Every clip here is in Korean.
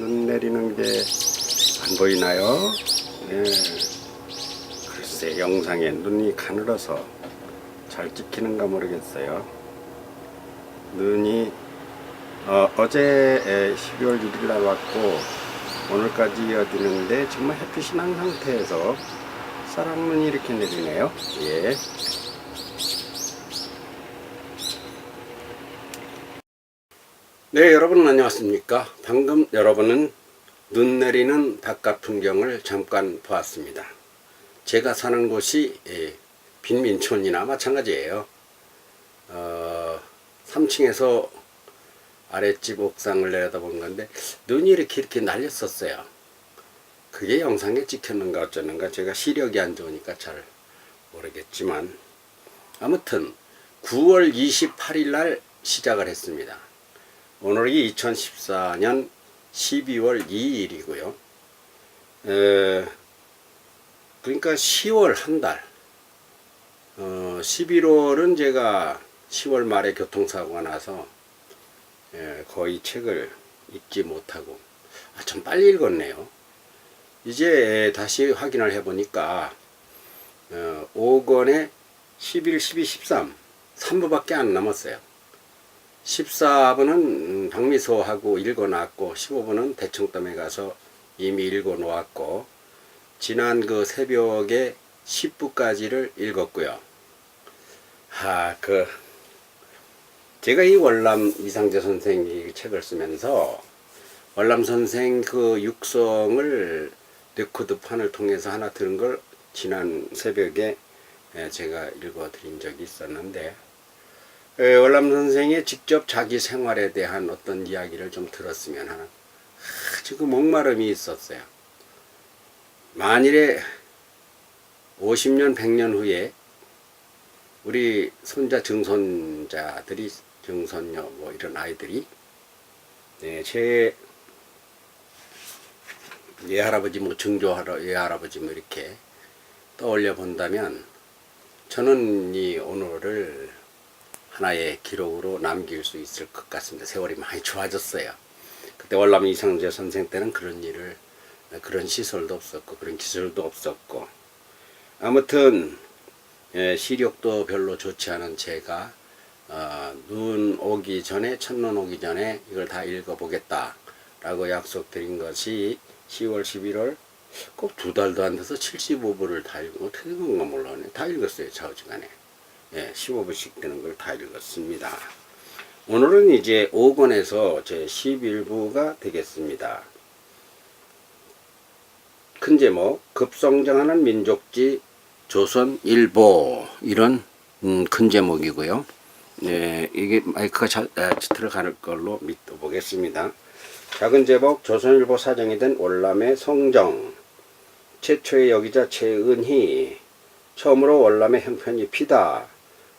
눈 내리는 게 안 보이나요? 네. 글쎄 영상에 눈이 가늘어서 잘 찍히는가 모르겠어요. 눈이 어제 12월 1일 날 왔고 오늘까지 이어지는데 정말 햇빛이 난 상태에서 쌀한눈이 이렇게 내리네요. 예. 네, 여러분 안녕하십니까? 방금 여러분은 눈 내리는 바깥 풍경을 잠깐 보았습니다. 제가 사는 곳이 빈민촌이나 마찬가지예요. 3층에서 아랫집 옥상을 내려다본 건데 눈이 이렇게 날렸었어요. 그게 영상에 찍혔는가 어쩌는가 제가 시력이 안 좋으니까 잘 모르겠지만 아무튼 9월 28일 날 시작을 했습니다. 오늘이 2014년 12월 2일이고요. 그러니까 10월 한 달. 11월은 제가 10월 말에 교통사고가 나서 거의 책을 읽지 못하고 좀 빨리 읽었네요. 이제 다시 확인을 해보니까 5권에 11, 12, 13 3부밖에 안 남았어요. 14부는 박미소하고 읽어놨고 15부는 대청댐에 가서 이미 읽어놓았고 지난 그 새벽에 10부까지를 읽었고요. 제가 이 월남 이상재 선생 이 책을 쓰면서 월남 선생 그 육성을 레코드판을 통해서 하나 들은 걸 지난 새벽에 제가 읽어드린 적이 있었는데 월남 선생의 직접 자기 생활에 대한 어떤 이야기를 좀 들었으면 하는 아주 그 목마름이 있었어요. 만일에 50년 100년 후에 우리 손자 증손자들이 증손녀 뭐 이런 아이들이 제 예할아버지 뭐 증조할아 예할아버지 뭐 이렇게 떠올려 본다면 저는 이 오늘을 하나의 기록으로 남길 수 있을 것 같습니다. 세월이 많이 좋아졌어요. 그때 월남 이상재 선생 때는 그런 시설도 없었고 그런 기술도 없었고 아무튼 시력도 별로 좋지 않은 제가 눈 오기 전에 첫눈 오기 전에 이걸 다 읽어보겠다 라고 약속드린 것이 10월 11월 꼭 2달도 안 돼서 75부를 다 읽고 어떻게 된 건가 몰라네. 다 읽었어요. 좌우지간에 15부씩 되는 걸 다 읽었습니다. 오늘은 이제 5권에서 제 11부가 되겠습니다. 큰 제목 급성장하는 민족지 조선일보 이런 큰 제목이고요. 이게 마이크가 잘 들어갈 걸로 믿어보겠습니다. 작은 제목 조선일보 사장이 된 월남의 성정 최초의 여기자 최은희 처음으로 월남의 형편이 피다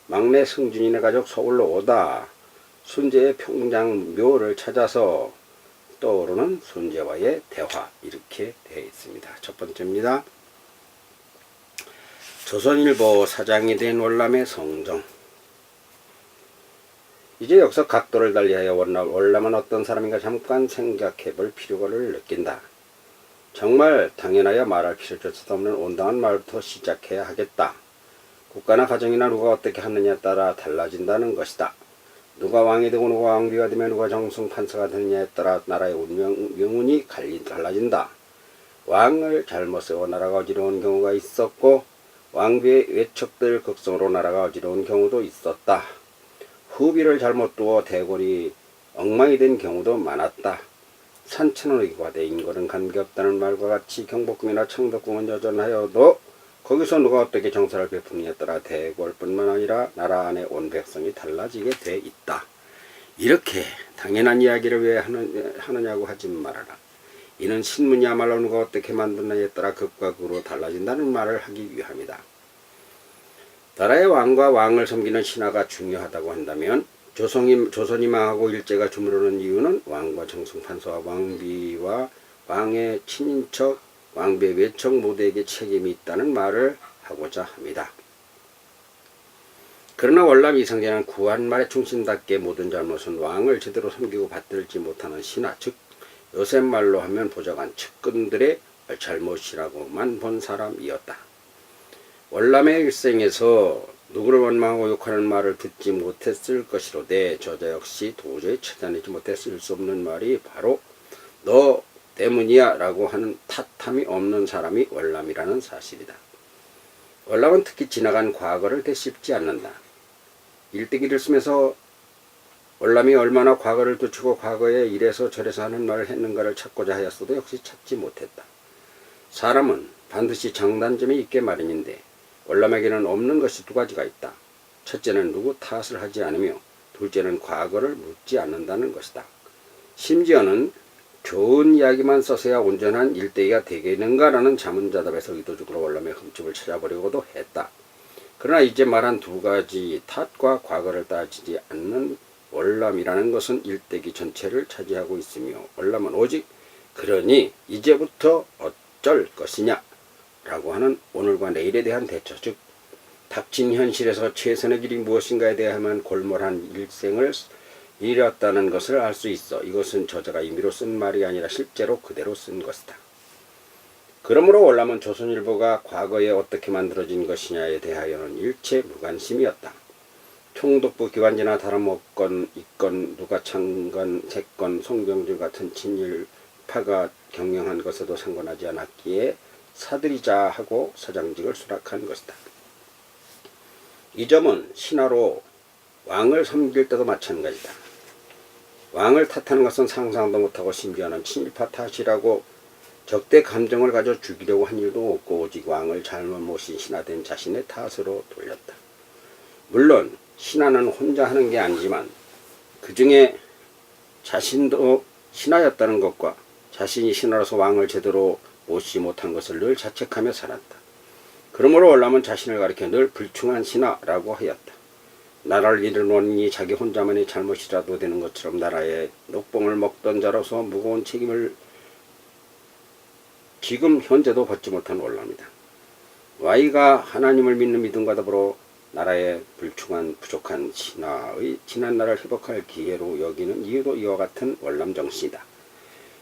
막내 승준이네 가족 서울로 오다 순재의 평장 묘를 찾아서 떠오르는 순재와의 대화 이렇게 되어 있습니다. 첫 번째입니다. 조선일보 사장이 된 월남의 성정. 이제 여기서 각도를 달리하여 월남은 어떤 사람인가 잠깐 생각해 볼 필요를 느낀다. 정말 당연하여 말할 필요조차도 없는 온당한 말부터 시작해야 하겠다. 국가나 가정이나 누가 어떻게 하느냐에 따라 달라진다는 것이다. 누가 왕이 되고 누가 왕비가 되며 누가 정승판사가 되느냐에 따라 나라의 명운이 달라진다. 왕을 잘못 세워 나라가 어지러운 경우가 있었고 왕비의 외척들 극성으로 나라가 어지러운 경우도 있었다. 후비를 잘못 두어 대궐이 엉망이 된 경우도 많았다. 산천은 의과대 인거는 관계없다는 말과 같이 경복궁이나 청덕궁은 여전하여도 거기서 누가 어떻게 정사를 베푸느냐에 따라 대궐뿐만 아니라 나라 안에 온 백성이 달라지게 돼 있다. 이렇게 당연한 이야기를 왜 하느냐고 하지 말아라. 이는 신문이야말로 누가 어떻게 만드느냐에 따라 극과 극으로 달라진다는 말을 하기 위함이다. 나라의 왕과 왕을 섬기는 신하가 중요하다고 한다면 조선이 망하고 일제가 주무르는 이유는 왕과 정승판사와 왕비와 왕의 친인척 왕비의 외척 모두에게 책임이 있다는 말을 하고자 합니다. 그러나 월남 이상재는 구한 말에 충신답게 모든 잘못은 왕을 제대로 섬기고 받들지 못하는 신하 즉 요새 말로 하면 보좌관 측근들의 잘못이라고만 본 사람이었다. 월남의 일생에서 누구를 원망하고 욕하는 말을 듣지 못했을 것이로되 저자 역시 도저히 찾아내지 못했을 수 없는 말이 바로 너 때문이야 라고 하는 탓함이 없는 사람이 월남이라는 사실이다. 월남은 특히 지나간 과거를 되씹지 않는다. 일대기를 쓰면서 월남이 얼마나 과거를 두치고 과거에 이래서 저래서 하는 말을 했는가를 찾고자 하였어도 역시 찾지 못했다. 사람은 반드시 장단점이 있게 마련인데 월남에게는 없는 것이 두 가지가 있다. 첫째는 누구 탓을 하지 않으며 둘째는 과거를 묻지 않는다는 것이다. 심지어는 좋은 이야기만 써서야 온전한 일대기가 되겠는가라는 자문자답에서 의도적으로 월남의 흠집을 찾아보려고도 했다. 그러나 이제 말한 두 가지 탓과 과거를 따지지 않는 월남이라는 것은 일대기 전체를 차지하고 있으며 월남은 오직 그러니 이제부터 어쩔 것이냐 라고 하는 오늘과 내일에 대한 대처, 즉 닥친 현실에서 최선의 길이 무엇인가에 대하여만 골몰한 일생을 이뤘다는 것을 알 수 있어. 이것은 저자가 임의로 쓴 말이 아니라 실제로 그대로 쓴 것이다. 그러므로 월남은 조선일보가 과거에 어떻게 만들어진 것이냐에 대하여는 일체 무관심이었다. 총독부 기관지나 다름없건 있건 누가 창건, 세건, 송병주 같은 친일파가 경영한 것에도 상관하지 않았기에 사들이자 하고 사장직을 수락한 것이다. 이 점은 신하로 왕을 섬길 때도 마찬가지다. 왕을 탓하는 것은 상상도 못하고 심지어는 친일파 탓이라고 적대 감정을 가져 죽이려고 한 일도 없고 오직 왕을 잘못 모신 신하된 자신의 탓으로 돌렸다. 물론 신하는 혼자 하는 게 아니지만 그 중에 자신도 신하였다는 것과 자신이 신하로서 왕을 제대로 모시지 못한 것을 늘 자책하며 살았다. 그러므로 월남은 자신을 가리켜 늘 불충한 신하라고 하였다. 나라를 이루노니 자기 혼자만의 잘못이라도 되는 것처럼 나라의 녹봉을 먹던 자로서 무거운 책임을 지금 현재도 받지 못한 월남이다. Y가 하나님을 믿는 믿음과 더불어 나라의 불충한 부족한 신하의 지난 날을 회복할 기회로 여기는 이유도 이와 같은 월남 정신이다.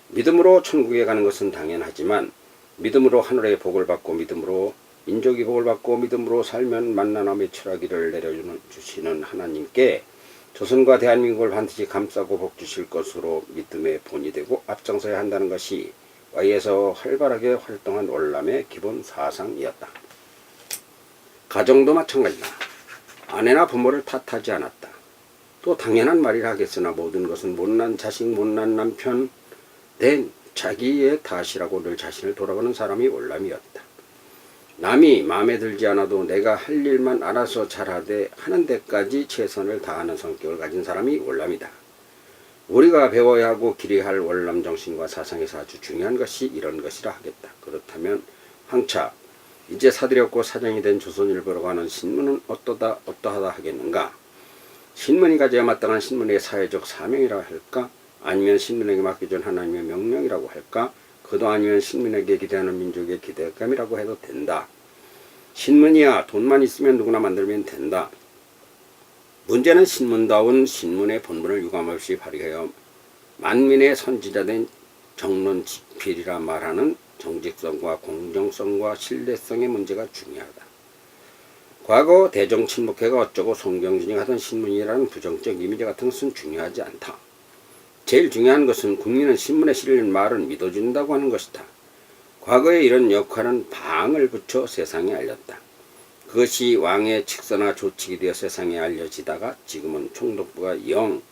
믿음으로 천국에 가는 것은 당연하지만 믿음으로 하늘의 복을 받고 믿음으로 민족이 복을 받고 믿음으로 살면 만나나 매출하기를 내려주시는 하나님께 조선과 대한민국을 반드시 감싸고 복주실 것으로 믿음의 본이 되고 앞장서야 한다는 것이 Y에서 활발하게 활동한 월남의 기본 사상이었다. 가정도 마찬가지다. 아내나 부모를 탓하지 않았다. 또 당연한 말이라 하겠으나 모든 것은 못난 자식, 못난 남편 된 자기의 탓이라고 늘 자신을 돌아보는 사람이 월남이었다. 남이 마음에 들지 않아도 내가 할 일만 알아서 잘하되 하는 데까지 최선을 다하는 성격을 가진 사람이 월남이다. 우리가 배워야 하고 기려야 할 월남 정신과 사상에서 아주 중요한 것이 이런 것이라 하겠다. 그렇다면 황차 이제 사들였고 사장이 된 조선일보라고 하는 신문은 어떠하다 하겠는가? 신문이 가져야 마땅한 신문의 사회적 사명이라 할까? 아니면 신문에게 맡겨준 하나님의 명령이라고 할까? 그도 아니면 신문에게 기대하는 민족의 기대감이라고 해도 된다. 신문이야 돈만 있으면 누구나 만들면 된다. 문제는 신문다운 신문의 본분을 유감없이 발휘하여 만민의 선지자된 정론집필이라 말하는 정직성과 공정성과 신뢰성의 문제가 중요하다. 과거 대정친목회가 어쩌고 송병준이 하던 신문이라는 부정적 이미지 같은 것은 중요하지 않다. 제일 중요한 것은 국민은 신문에 실린 말은 믿어준다고 하는 것이다. 과거에 이런 역할은 방을 붙여 세상에 알렸다. 그것이 왕의 직서나 조칙이 되어 세상에 알려지다가 지금은 총독부가 영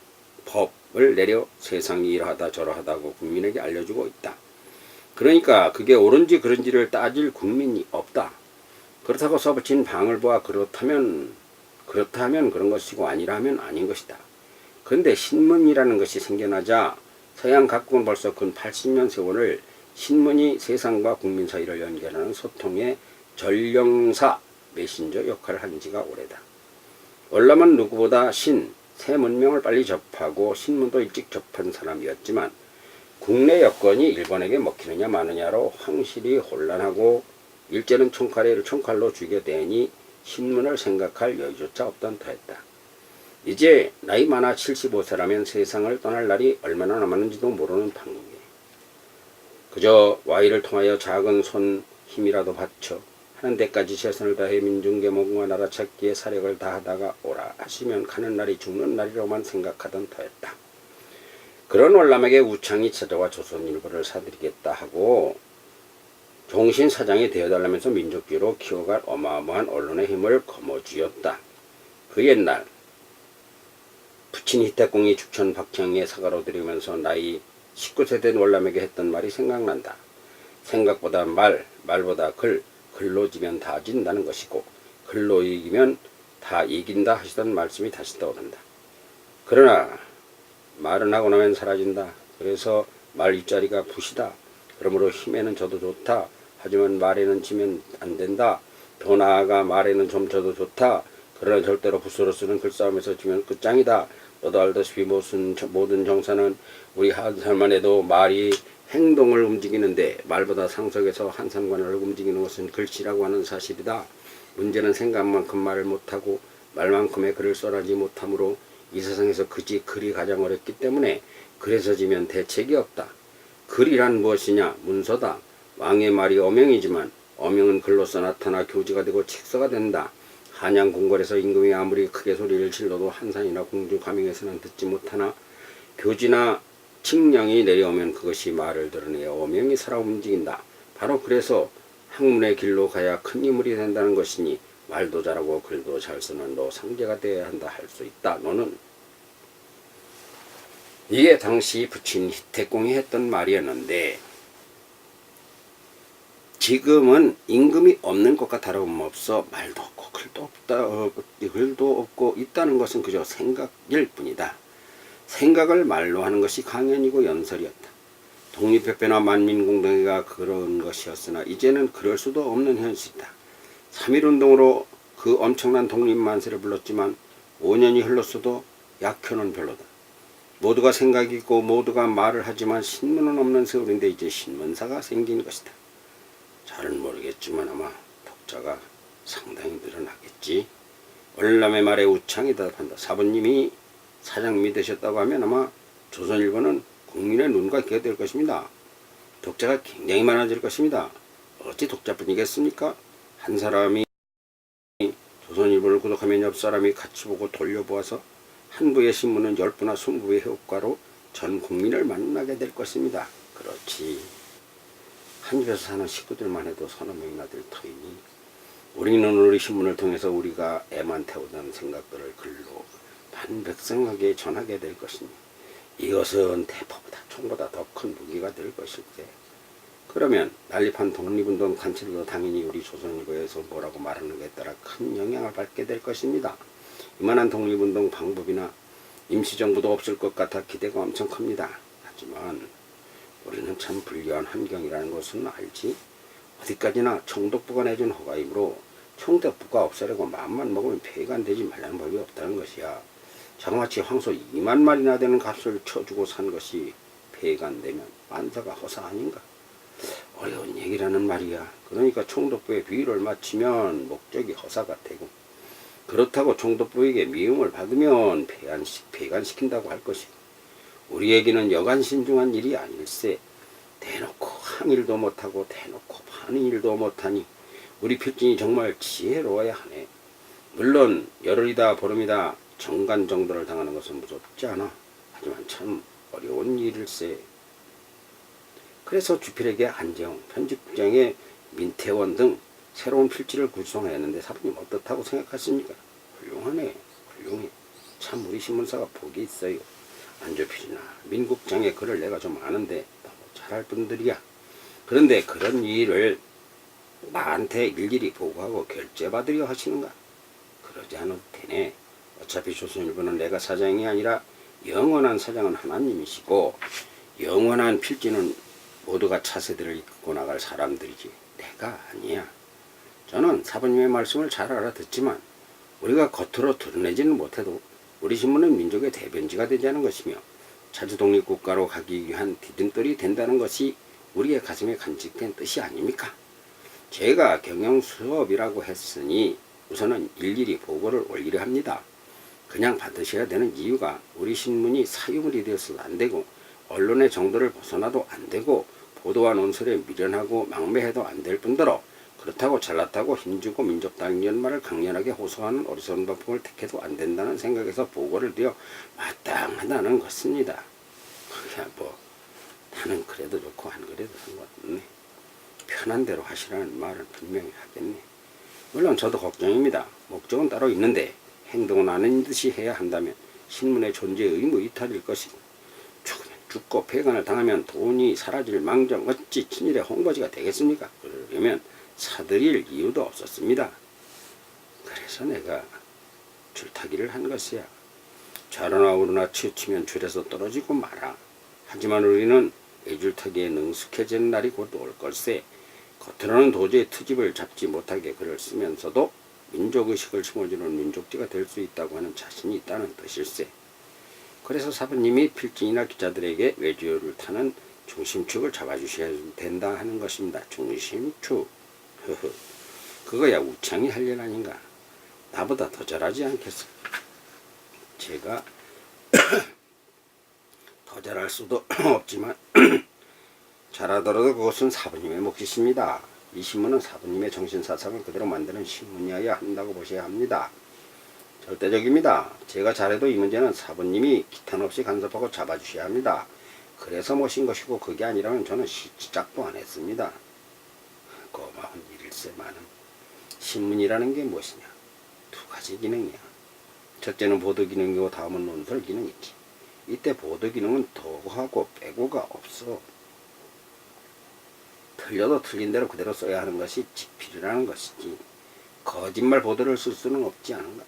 법을 내려 세상이 이러하다 저러하다고 국민에게 알려주고 있다. 그러니까 그게 옳은지 그른지를 따질 국민이 없다. 그렇다고 써붙인 방을 보아 그렇다면 그런 것이고 아니라면 아닌 것이다. 그런데 신문이라는 것이 생겨나자 서양 각국은 벌써 근 80년 세월을 신문이 세상과 국민 사이를 연결하는 소통의 전령사 메신저 역할을 한 지가 오래다. 월남은 누구보다 새 문명을 빨리 접하고 신문도 일찍 접한 사람이었지만 국내 여건이 일본에게 먹히느냐 마느냐로 황실이 혼란하고 일제는 총칼로 죽여대니 신문을 생각할 여유조차 없던 터였다. 이제 나이 많아 75세라면 세상을 떠날 날이 얼마나 남았는지도 모르는 판국에 그저 Y를 통하여 작은 손 힘이라도 바쳐 하는 데까지 최선을 다해 민중계몽과 나라찾기에 사력을 다하다가 오라 하시면 가는 날이 죽는 날이라고만 생각하던 터였다. 그런 월남에게 우창이 찾아와 조선일보를 사들이겠다 하고 종신 사장이 되어달라면서 민족주의로 키워갈 어마어마한 언론의 힘을 거머쥐었다. 그 옛날 부친 희택공이 죽천 박형의 사과로 드리면서 나이 19세 된 월남에게 했던 말이 생각난다. 생각보다 말보다 글로 지면 다 진다는 것이고 글로 이기면 다 이긴다 하시던 말씀이 다시 떠오른다. 그러나 말은 하고 나면 사라진다. 그래서 말 윗자리가 붓이다. 그러므로 힘에는 져도 좋다. 하지만 말에는 지면 안 된다. 더 나아가 말에는 좀 져도 좋다. 그러나 절대로 붓으로 쓰는 글싸움에서 지면 끝장이다. 너도 알다시피 모든 정사는 우리 한살만 해도 말이 행동을 움직이는데 말보다 상석에서 한산관을 움직이는 것은 글씨라고 하는 사실이다. 문제는 생각만큼 말을 못하고 말만큼의 글을 써라지 못하므로 이 세상에서 그지 글이 가장 어렵기 때문에 글에서 지면 대책이 없다. 글이란 무엇이냐? 문서다. 왕의 말이 어명이지만 어명은 글로써 나타나 교지가 되고 칙서가 된다. 한양 궁궐에서 임금이 아무리 크게 소리를 질러도 한산이나 공주 가명에서는 듣지 못하나 교지나 칙령이 내려오면 그것이 말을 드러내어 어명이 살아 움직인다. 바로 그래서 학문의 길로 가야 큰 인물이 된다는 것이니 말도 잘하고 글도 잘 쓰는 너 상제가 되어야 한다 할 수 있다. 너는 이게 당시 부친 희택공이 했던 말이었는데 지금은 임금이 없는 것과 다름없어 말도 없고 글도 없고 있다는 것은 그저 생각일 뿐이다. 생각을 말로 하는 것이 강연이고 연설이었다. 독립협회나 만민공동회가 그런 것이었으나 이제는 그럴 수도 없는 현실이다. 3.1운동으로 그 엄청난 독립만세를 불렀지만 5년이 흘렀어도 약효는 별로다. 모두가 생각이 있고 모두가 말을 하지만 신문은 없는 세월인데 이제 신문사가 생긴 것이다. 잘은 모르겠지만 아마 독자가 상당히 늘어나겠지. 월남의 말에 우창이 대답한다. 사부님이 사장님이 되셨다고 하면 아마 조선일보는 국민의 눈과 귀가 될 것입니다. 독자가 굉장히 많아질 것입니다. 어찌 독자뿐이겠습니까? 한 사람이 조선일보를 구독하면 옆 사람이 같이 보고 돌려보아서 한 부의 신문은 10부나 20부의 효과로 전 국민을 만나게 될 것입니다. 그렇지. 한 집에서 사는 식구들만 해도 서너 명이나 될 터이니 우리는 우리 신문을 통해서 우리가 애만 태우던 생각들을 글로 반백성하게 전하게 될 것이니 이것은 대포보다 총보다 더 큰 무기가 될 것일세. 그러면 난립한 독립운동 단체들도 당연히 우리 조선일보에서 뭐라고 말하는 것에 따라 큰 영향을 받게 될 것입니다. 이만한 독립운동 방법이나 임시정부도 없을 것 같아 기대가 엄청 큽니다. 하지만 우리는 참 불리한 환경이라는 것은 알지. 어디까지나 총독부가 내준 허가이므로 총독부가 없애려고 마음만 먹으면 폐가 안 되지 말라는 법이 없다는 것이야. 장마치 황소 2만 마리나 되는 값을 쳐주고 산 것이 폐가 안 되면 만사가 허사 아닌가. 어려운 얘기라는 말이야. 그러니까 총독부의 비위를 맞추면 목적이 허사가 되고 그렇다고 총독부에게 미움을 받으면 폐간시킨다고 할 것이고 우리에게는 여간신중한 일이 아닐세. 대놓고 항일도 못하고 대놓고 반일도 못하니 우리 필진이 정말 지혜로워야 하네. 물론 열흘이다 보름이다 정간 정도를 당하는 것은 무섭지 않아. 하지만 참 어려운 일일세. 그래서 주필에게 안재홍, 편집장의 민태원 등 새로운 필지를 구성했는데 사부님 어떻다고 생각하십니까? 훌륭하네. 훌륭해. 참 우리 신문사가 복이 있어요. 안주필이나 민국장의 글을 내가 좀 아는데 너무 잘할 분들이야. 그런데 그런 일을 나한테 일일이 보고하고 결제받으려 하시는가? 그러지 않아도 되네. 어차피 조선일보는 내가 사장이 아니라 영원한 사장은 하나님이시고 영원한 필지는 모두가 차세대를 이끌고 나갈 사람들이지 내가 아니야. 저는 사부님의 말씀을 잘 알아듣지만 우리가 겉으로 드러내지는 못해도 우리 신문은 민족의 대변지가 되자는 것이며 자주 독립국가로 가기 위한 디딤돌이 된다는 것이 우리의 가슴에 간직된 뜻이 아닙니까? 제가 경영수업이라고 했으니 우선은 일일이 보고를 올리려 합니다. 그냥 받으셔야 되는 이유가 우리 신문이 사유물이 되어서도 안 되고 언론의 정도를 벗어나도 안 되고 보도와 논설에 미련하고 망매해도 안 될 뿐더러 그렇다고 잘났다고 힘주고 민족단련말을 강렬하게 호소하는 어리석은 방법을 택해도 안 된다는 생각에서 보고를 드려 마땅하다는 것입니다. 그냥 뭐 나는 그래도 좋고 안 그래도 상관없네. 편한 대로 하시라는 말을 분명히 하겠네. 물론 저도 걱정입니다. 목적은 따로 있는데 행동은 아닌 듯이 해야 한다면 신문의 존재 의무 이탈일 것이고 죽으면 죽고 폐간을 당하면 돈이 사라질 망정 어찌 친일의 홍보지가 되겠습니까? 그러려면 사들일 이유도 없었습니다. 그래서 내가 줄타기를 한 것이야. 좌로나 우로나 치우치면 줄에서 떨어지고 마라. 하지만 우리는 애줄타기에 능숙해지는 날이 곧 올 걸세. 겉으로는 도저히 트집을 잡지 못하게 글을 쓰면서도 민족의식을 심어주는 민족지가 될 수 있다고 하는 자신이 있다는 뜻일세. 그래서 사부님이 필진이나 기자들에게 외주를 타는 중심축을 잡아주셔야 된다 하는 것입니다. 중심축. 허허. 그거야 우창이 할 일 아닌가. 나보다 더 잘하지 않겠어. 제가 더 잘할 수도 없지만 잘하더라도 그것은 사부님의 몫이십니다. 이 신문은 사부님의 정신사상을 그대로 만드는 신문이어야 한다고 보셔야 합니다. 절대적입니다. 제가 잘해도 이 문제는 사부님이 기탄 없이 간섭하고 잡아주셔야 합니다. 그래서 모신 것이고 그게 아니라면 저는 시작도 안 했습니다. 고마운 일일세만은 신문이라는 게 무엇이냐? 두 가지 기능이야. 첫째는 보도 기능이고 다음은 논설 기능이지. 이때 보도 기능은 더하고 빼고가 없어. 틀려도 틀린 대로 그대로 써야 하는 것이 지필이라는 것이지. 거짓말 보도를 쓸 수는 없지 않은가.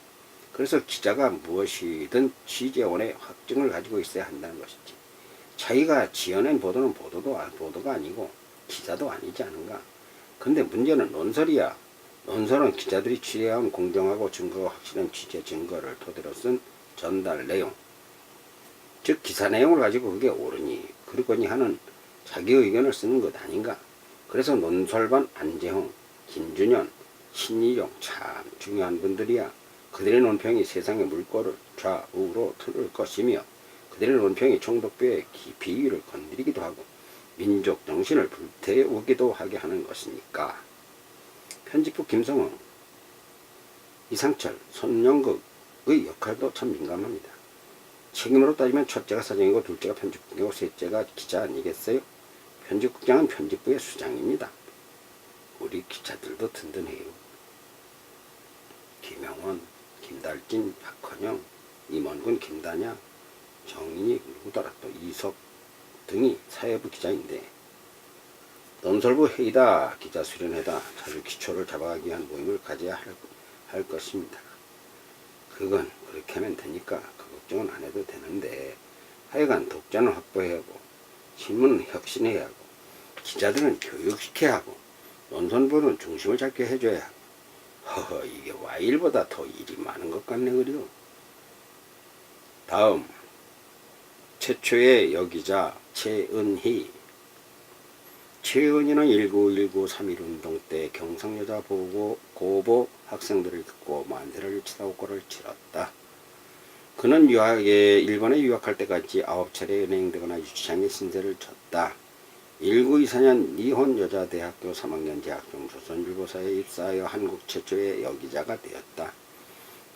그래서 기자가 무엇이든 취재원의 확증을 가지고 있어야 한다는 것이지. 자기가 지어낸 보도는 보도가 아니고 기자도 아니지 않은가. 근데 문제는 논설이야. 논설은 기자들이 취재한 공정하고 증거가 확실한 취재 증거를 토대로 쓴 전달 내용. 즉 기사 내용을 가지고 그게 옳으니 그르거니 하는 자기 의견을 쓰는 것 아닌가. 그래서 논설반 안재홍, 김준현, 신일용 참 중요한 분들이야. 그들의 논평이 세상의 물꼬를 좌우로 틀을 것이며 그들의 논평이 총독부의 비위를 건드리기도 하고 민족 정신을 불태우기도 하게 하는 것이니까. 편집부 김성흥, 이상철, 손영극의 역할도 참 민감합니다. 책임으로 따지면 첫째가 사장이고 둘째가 편집국이고 셋째가 기자 아니겠어요? 편집국장은 편집부의 수장입니다. 우리 기자들도 든든해요. 김영원, 김달진, 박헌영, 임원군, 김단야, 정인이, 누구더라 또 이석 등이 사회부 기자인데 논설부 회의다, 기자 수련회다, 자주 기초를 잡아가기 위한 모임을 가져야 할 것입니다. 그건 그렇게 하면 되니까 그 걱정은 안 해도 되는데 하여간 독자는 확보해야 하고 신문은 혁신해야 하고 기자들은 교육시켜야 하고 논설부는 중심을 잡게 해줘야 하고 허허 이게 와일보다 더 일이 많은 것 같네 그려. 다음 최초의 여기자 최은희. 최은희는 1919 3.1운동 때 경상여자 고보 학생들을 듣고 만세를 치다 고를 치렀다. 그는 일본에 유학할 때까지 9차례 은행되거나 유치장에 신세를 졌다. 1924년 니혼여자대학교 3학년 재학 중 조선일보사에 입사하여 한국 최초의 여기자가 되었다.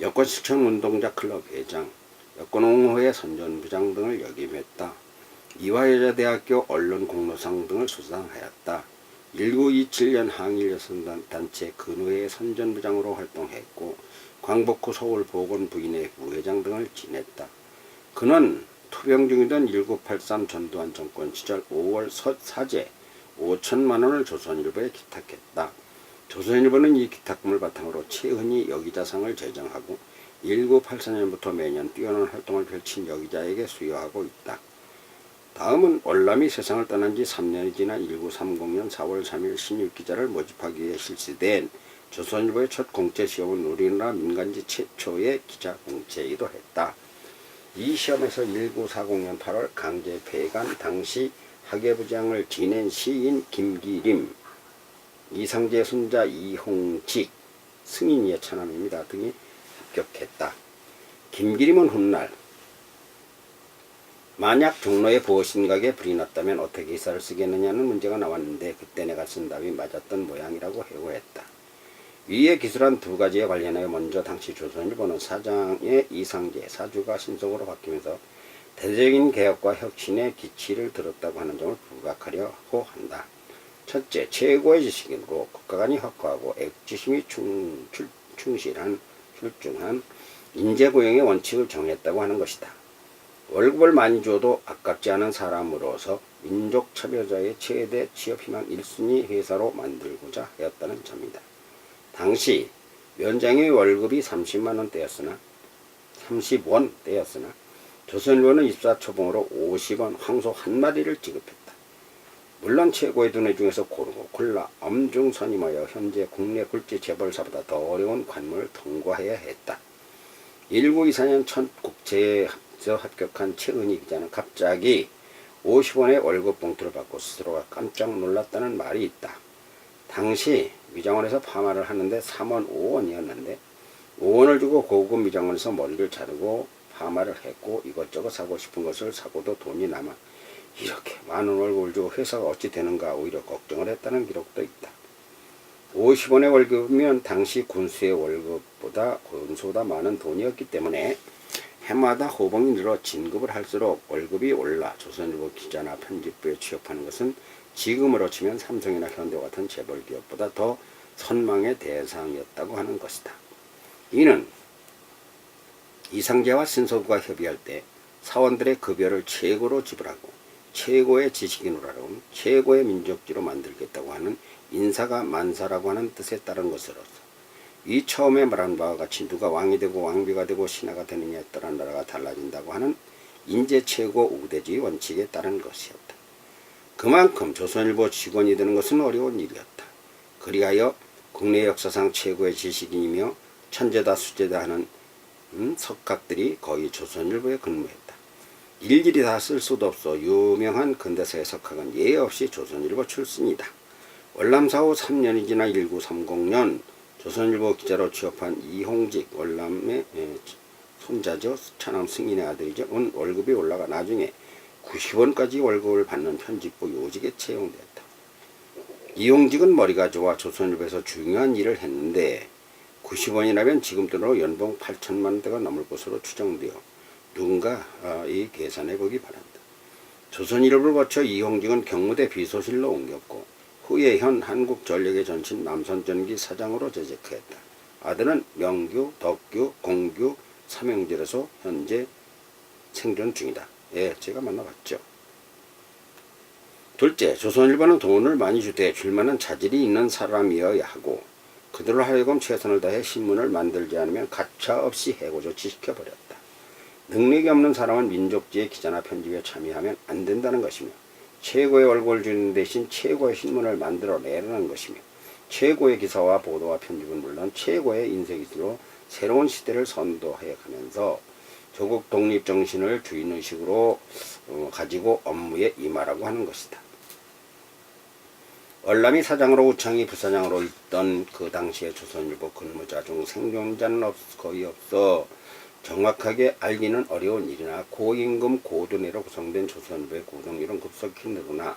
여권실천운동자 클럽 회장, 여권옹호회 선전부장 등을 역임했다. 이화여자대학교 언론공로상 등을 수상하였다. 1927년 항일여성단체 근우회 선전부장으로 활동했고 광복 후 서울보건 부인회 부회장 등을 지냈다. 그는 투병 중이던 1983 전두환 정권 시절 5월 사제 5천만원을 조선일보에 기탁했다. 조선일보는 이 기탁금을 바탕으로 최은희 여기자상을 제정하고 1984년부터 매년 뛰어난 활동을 펼친 여기자에게 수여하고 있다. 다음은 월남이 세상을 떠난 지 3년이 지난 1930년 4월 3일 신입기자를 모집하기 위해 실시된 조선일보의 첫 공채시험은 우리나라 민간지 최초의 기자 공채이기도 했다. 이 시험에서 1940년 8월 강제 폐간 당시 학예부장을 지낸 시인 김기림, 이상재 손자 이홍직, 승인 예찬함입니다 등이 합격했다. 김기림은 훗날 만약 종로에 보신각에 불이 났다면 어떻게 기사를 쓰겠느냐는 문제가 나왔는데 그때 내가 쓴 답이 맞았던 모양이라고 해고했다. 위에 기술한 두 가지에 관련하여 먼저 당시 조선일보는 사장의 이상재 사주가 신속으로 바뀌면서 대대적인 개혁과 혁신의 기치를 들었다고 하는 점을 부각하려고 한다. 첫째, 최고의 지식인으로 국가관이 확고하고 애국지심이 출중한 인재고용의 원칙을 정했다고 하는 것이다. 월급을 많이 줘도 아깝지 않은 사람으로서 민족차별자의 최대 취업희망 1순위 회사로 만들고자 하였다는 점이다. 당시 면장의 월급이 30만원대였으나 조선일보는 입사 초봉으로 50원 황소 한 마리를 지급했다. 물론 최고의 두뇌 중에서 고르고 골라 엄중 선임하여 현재 국내 굴지 재벌사보다 더 어려운 관문을 통과해야 했다. 1924년 첫 국제에서 합격한 최은희 기자는 갑자기 50원의 월급 봉투를 받고 스스로가 깜짝 놀랐다는 말이 있다. 당시 미장원에서 파마를 하는데 3원 5원이었는데 5원을 주고 고급 미장원에서 머리를 자르고 파마를 했고 이것저것 사고 싶은 것을 사고도 돈이 남아 이렇게 많은 월급을 주고 회사가 어찌 되는가 오히려 걱정을 했다는 기록도 있다. 50원의 월급이면 당시 군수의 월급보다 군수보다 많은 돈이었기 때문에 해마다 호봉이 늘어 진급을 할수록 월급이 올라 조선일보 기자나 편집부에 취업하는 것은 지금으로 치면 삼성이나 현대 같은 재벌 기업보다 더 선망의 대상이었다고 하는 것이다. 이는 이상재와 신서구가 협의할 때 사원들의 급여를 최고로 지불하고 최고의 지식인으로 하라고 최고의 민족주의로 만들겠다고 하는 인사가 만사라고 하는 뜻에 따른 것으로서 이 처음에 말한 바와 같이 누가 왕이 되고 왕비가 되고 신하가 되느냐에 따라 나라가 달라진다고 하는 인재 최고 우대주의 원칙에 따른 것이었다. 그만큼 조선일보 직원이 되는 것은 어려운 일이었다. 그리하여 국내 역사상 최고의 지식인이며 천재다 수재다 하는 석학들이 거의 조선일보에 근무했다. 일일이 다 쓸 수도 없어 유명한 근대사의 석학은 예의 없이 조선일보 출신이다. 월남사후 3년이 지나 1930년 조선일보 기자로 취업한 이홍직 월남의 손자죠. 차남 승인의 아들이죠. 월급이 올라가 나중에 90원까지 월급을 받는 편집부 요직에 채용되었다. 이홍직은 머리가 좋아 조선일보에서 중요한 일을 했는데 90원이라면 지금 돈으로 연봉 8천만원대가 넘을 것으로 추정되어 누군가 이 계산해 보기 바란다. 조선일보를 거쳐 이홍직은 경무대 비서실로 옮겼고 후에 현 한국전력의 전신 남선전기 사장으로 재직했다. 아들은 명규, 덕규, 공규, 삼형제로서 현재 생존 중이다. 예, 제가 만나봤죠. 둘째, 조선일보는 돈을 많이 주되 줄만한 자질이 있는 사람이어야 하고 그들로 하여금 최선을 다해 신문을 만들지 않으면 가차없이 해고 조치시켜버렸다. 능력이 없는 사람은 민족지의 기자나 편집에 참여하면 안 된다는 것이며 최고의 월급을 주는 대신 최고의 신문을 만들어내라는 것이며 최고의 기사와 보도와 편집은 물론 최고의 인쇄기술로 새로운 시대를 선도해 가면서 조국 독립정신을 주인의식으로 가지고 업무에 임하라고 하는 것이다. 월남이 사장으로 우창이 부사장으로 있던 그 당시의 조선일보 근무자 중 생존자는 거의 없어 정확하게 알기는 어려운 일이나 고임금 고두뇌로 구성된 조선일보의 구독률은 급속히 늘어나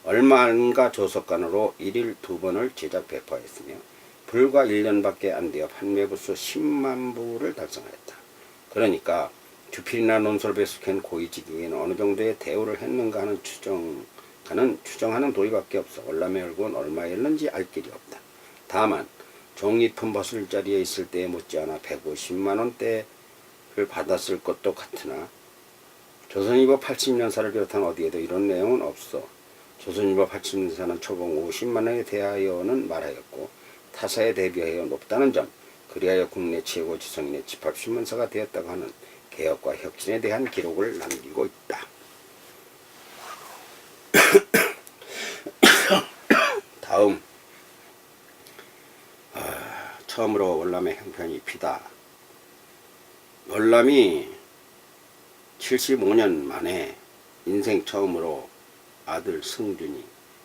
얼마 안가 조석관으로 1일 2번을 제작 배포했으며 불과 1년밖에 안 되어 판매 부수 10만 부를 달성하였다. 그러니까 주필이나 논설에 속한 고위직에게는 어느 정도의 대우를 했는가 하는 추정하는 도리밖에 없어 월남의 월급은 얼마였는지 알 길이 없다. 다만 종이품 벗을 자리에 있을 때에 못지않아 150만원대를 받았을 것도 같으나 조선일보 80년사를 비롯한 어디에도 이런 내용은 없어. 조선일보 80년사는 초봉 50만원에 대하여는 말하였고 타사에 대비하여 높다는 점, 그리하여 국내 최고 지성인의 집합신문사가 되었다고 하는 개혁과 혁신에 대한 기록을 남기고 있다. 다음, 처음으로 월남의 형편이 피다. 월남이 75년 만에 인생 처음으로 아들 승준이,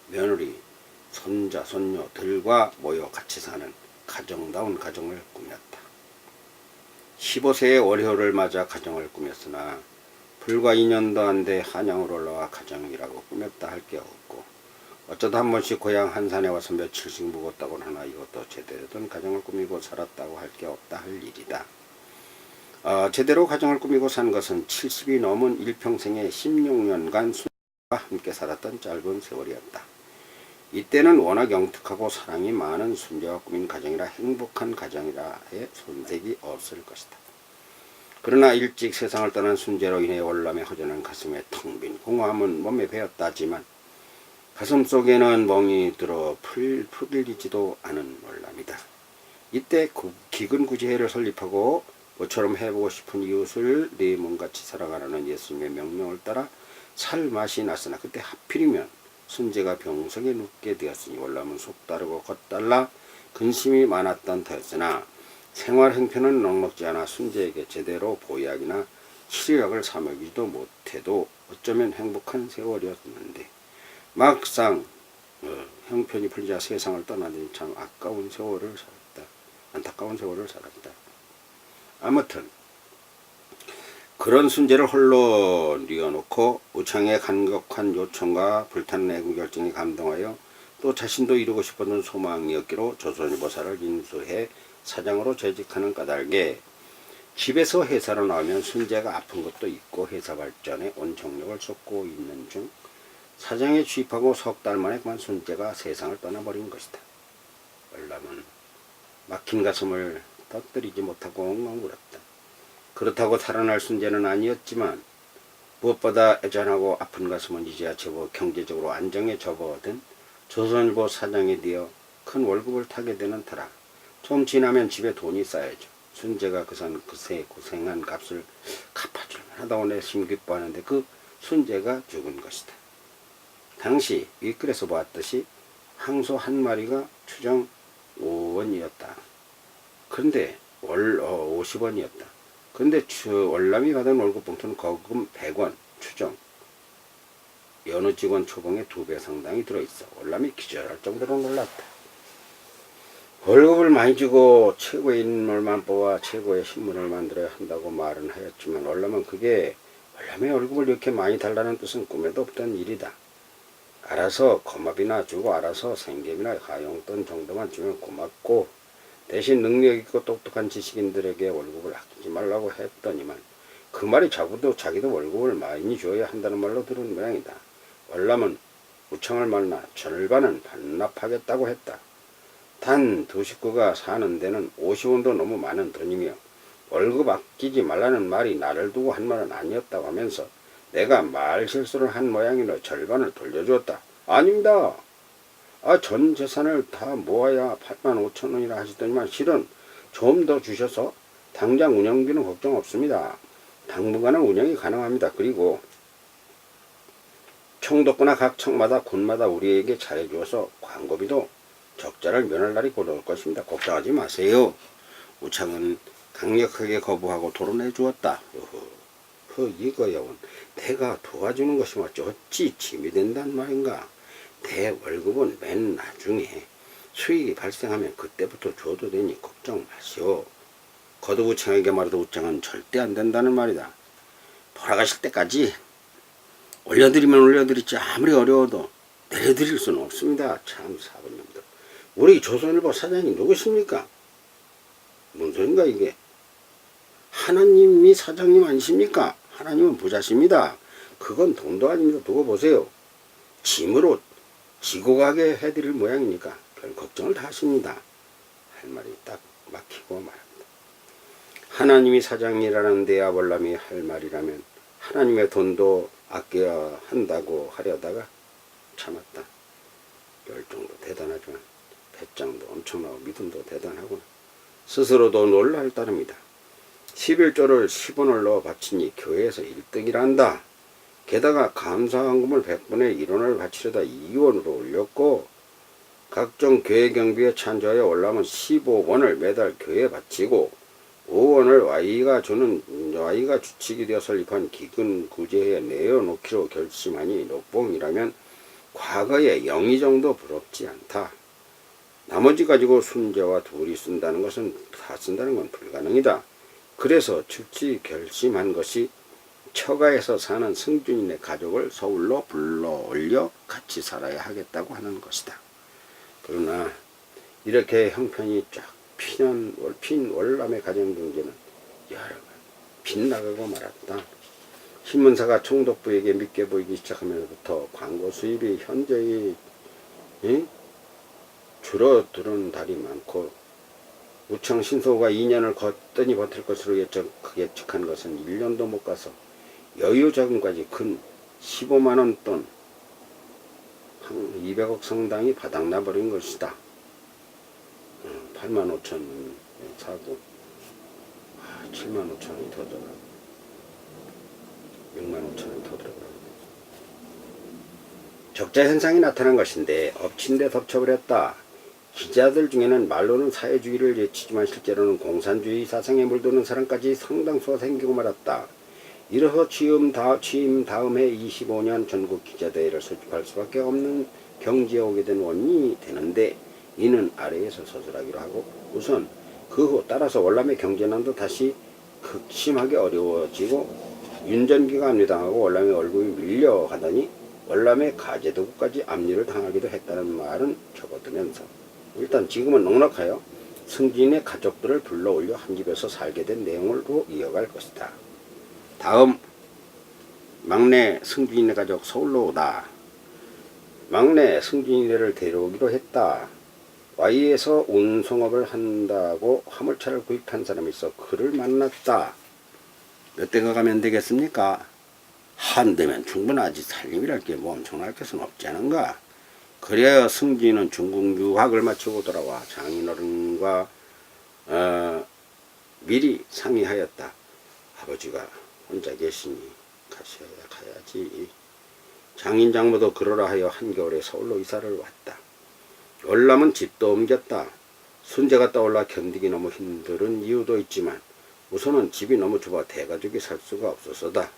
며느리, 손자, 손녀들과 모여 같이 사는 가정다운 가정을 꾸몄다. 15세의 월효를 맞아 가정을 꾸몄으나 불과 2년도 안 돼 한양으로 올라와 가정이라고 꾸몄다 할 게 없고 어쩌다 한 번씩 고향 한산에 와서 며칠씩 묵었다고 하나 이것도 제대로 된 가정을 꾸미고 살았다고 할 게 없다 할 일이다. 제대로 가정을 꾸미고 산 것은 70이 넘은 일평생의 16년간 순자와 함께 살았던 짧은 세월이었다. 이때는 워낙 영특하고 사랑이 많은 순자와 꾸민 가정이라 행복한 가정이라에 손색이 없을 것이다. 그러나 일찍 세상을 떠난 순재로 인해 월남의 허전한 가슴에 텅 빈 공허함은 몸에 배었다지만 가슴 속에는 멍이 들어 풀리지도 않은 월남이다. 이때 기근구제회를 설립하고 모처럼 해보고 싶은 이웃을 네 몸같이 사랑하라는 예수님의 명령을 따라 살 맛이 났으나 그때 하필이면 순재가 병석에 눕게 되었으니 월남은 속다르고 겉달라 근심이 많았던 터였으나 생활 행편은 넉넉지 않아 순재에게 제대로 보약이나 치료약을 사먹이지도 못해도 어쩌면 행복한 세월이었는데 막상 형편이 풀리자 세상을 떠나니 참 안타까운 세월을 살았다. 아무튼 그런 순재를 홀로 뉘어놓고 우창의 간곡한 요청과 불타는 애국열정에 감동하여 또 자신도 이루고 싶었던 소망이었기로 조선일보사를 인수해 사장으로 재직하는 까닭에 집에서 회사로 나오면 순재가 아픈 것도 있고 회사 발전에 온 정력을 쏟고 있는 중 사장에 취입하고 석 달 만에 그만 순재가 세상을 떠나버린 것이다. 월남은 막힌 가슴을 터뜨리지 못하고 엉엉 울었다. 그렇다고 살아날 순재는 아니었지만 무엇보다 애잔하고 아픈 가슴은 이제야 제법 경제적으로 안정에 접어든 조선일보 사장이 되어 큰 월급을 타게 되는 터라 좀 지나면 집에 돈이 쌓여져 순재가 그새 고생한 값을 갚아줄만 하다고 내심 기뻐하는데 그 순재가 죽은 것이다. 당시 윗글에서 보았듯이 항소 한 마리가 추정 5원이었다. 그런데 50원이었다. 그런데 월남이 받은 월급 봉투는 거금 100원 추정 여느 직원 초봉의 2배 상당이 들어있어 월남이 기절할 정도로 놀랐다. 월급을 많이 주고 최고의 인물만 뽑아 최고의 신문을 만들어야 한다고 말은 하였지만 월남은 그게 월남의 월급을 이렇게 많이 달라는 뜻은 꿈에도 없던 일이다. 알아서 거맙이나 주고 알아서 생계비나 가용돈 정도만 주면 고맙고 대신 능력있고 똑똑한 지식인들에게 월급을 아끼지 말라고 했더니만 그 말이 자기도 월급을 많이 줘야 한다는 말로 들은 모양이다. 월남은 우창을 만나 절반은 반납하겠다고 했다. 단 두 식구가 사는 데는 50원도 너무 많은 돈이며 월급 아끼지 말라는 말이 나를 두고 한 말은 아니었다고 하면서 내가 말 실수를 한 모양이라 절반을 돌려주었다. 아닙니다. 전 재산을 다 모아야 85,000원이라 하시더니만 실은 좀 더 주셔서 당장 운영비는 걱정 없습니다. 당분간은 운영이 가능합니다. 그리고 총독구나 각 청마다 군마다 우리에게 잘해주어서 광고비도 적자를 면할 날이 곧 올 것입니다. 걱정하지 마세요. 우창은 강력하게 거부하고 토론해 주었다. 이거야원 내가 도와주는 것이 맞지 어찌 짐이 된단 말인가. 내 월급은 맨 나중에 수익이 발생하면 그때부터 줘도 되니 걱정 마시오. 거듭 우창에게 말해도 우창은 절대 안 된다는 말이다. 돌아가실 때까지 올려드리면 올려드리지 아무리 어려워도 내려드릴 수는 없습니다. 참 사부님들. 우리 조선일보 사장이 누구십니까? 뭔 소린가 이게. 하나님이 사장님 아니십니까? 하나님은 부자십니다. 그건 돈도 아닙니다. 두고 보세요. 짐으로 지고 가게 해드릴 모양이니까 별 걱정을 다 하십니다. 할 말이 딱 막히고 말합니다. 하나님이 사장이라는 데야 월남이 할 말이라면 하나님의 돈도 아껴야 한다고 하려다가 참았다. 열정도 대단하지만 배짱도 엄청나고 믿음도 대단하구나. 스스로도 놀랄 따름이다. 11조를 10원을 넣어 바치니 교회에서 1등이란다. 게다가 감사헌금을 100분의 1원을 바치려다 2원으로 올렸고 각종 교회 경비에 찬조하여 월남은 15원을 매달 교회에 바치고 5원을 Y가 주축이 되어 설립한 기근구제에 내어놓기로 결심하니 녹봉이라면 과거에 영의 정도 부럽지 않다. 나머지 가지고 순재와 둘이 쓴다는 것은 다 쓴다는 건 불가능이다. 그래서 즉시 결심한 것이 처가에서 사는 승준이네 가족을 서울로 불러올려 같이 살아야 하겠다고 하는 것이다. 그러나 이렇게 형편이 쫙 핀 월남의 가정경제는 여러분 빗나가고 말았다. 신문사가 총독부에게 믿게 보이기 시작하면서부터 광고 수입이 현저히 줄어드는 달이 많고 우청 신소가 2년을 거뜬히 버틸 것으로 예측한 것은 1년도 못 가서 여유 자금까지 근 15만원 돈 200억 상당이 바닥나 버린 것이다. 8만 5천 사고 7만 5천원이 더 들어가고 6만 5천원이 더 들어가고 적자 현상이 나타난 것인데 엎친 데 덮쳐버렸다. 기자들 중에는 말로는 사회주의를 외치지만 실제로는 공산주의 사상에 물드는 사람까지 상당수가 생기고 말았다. 이로써 취임 다음 해 25년 전국 기자대회를 소집할 수밖에 없는 경지에 오게 된 원인이 되는데 이는 아래에서 서술하기로 하고 우선 그 후 따라서 월남의 경제난도 다시 극심하게 어려워지고 윤전기가 압류당하고 월남의 월급이 밀려가더니 월남의 가재도구까지 압류를 당하기도 했다는 말은 접어두면서 일단 지금은 넉넉하여 승진의 가족들을 불러올려 한 집에서 살게 된 내용으로 이어갈 것이다. 다음 막내 승진이네 가족 서울로 오다. 막내 승진이네를 데려오기로 했다. Y에서 운송업을 한다고 화물차를 구입한 사람이 있어 그를 만났다. 몇 대가 가면 되겠습니까? 한 대면 충분하지. 살림이랄 게 뭐 엄청날 것은 없지 않은가. 그래야 승진은 중국 유학을 마치고 돌아와 장인어른과 미리 상의하였다. 아버지가 혼자 계시니 가야지. 장인 장모도 그러라 하여 한겨울에 서울로 이사를 왔다. 월남은 집도 옮겼다. 순재가 떠올라 견디기 너무 힘든 이유도 있지만 우선은 집이 너무 좁아 대가족이 살 수가 없어서다.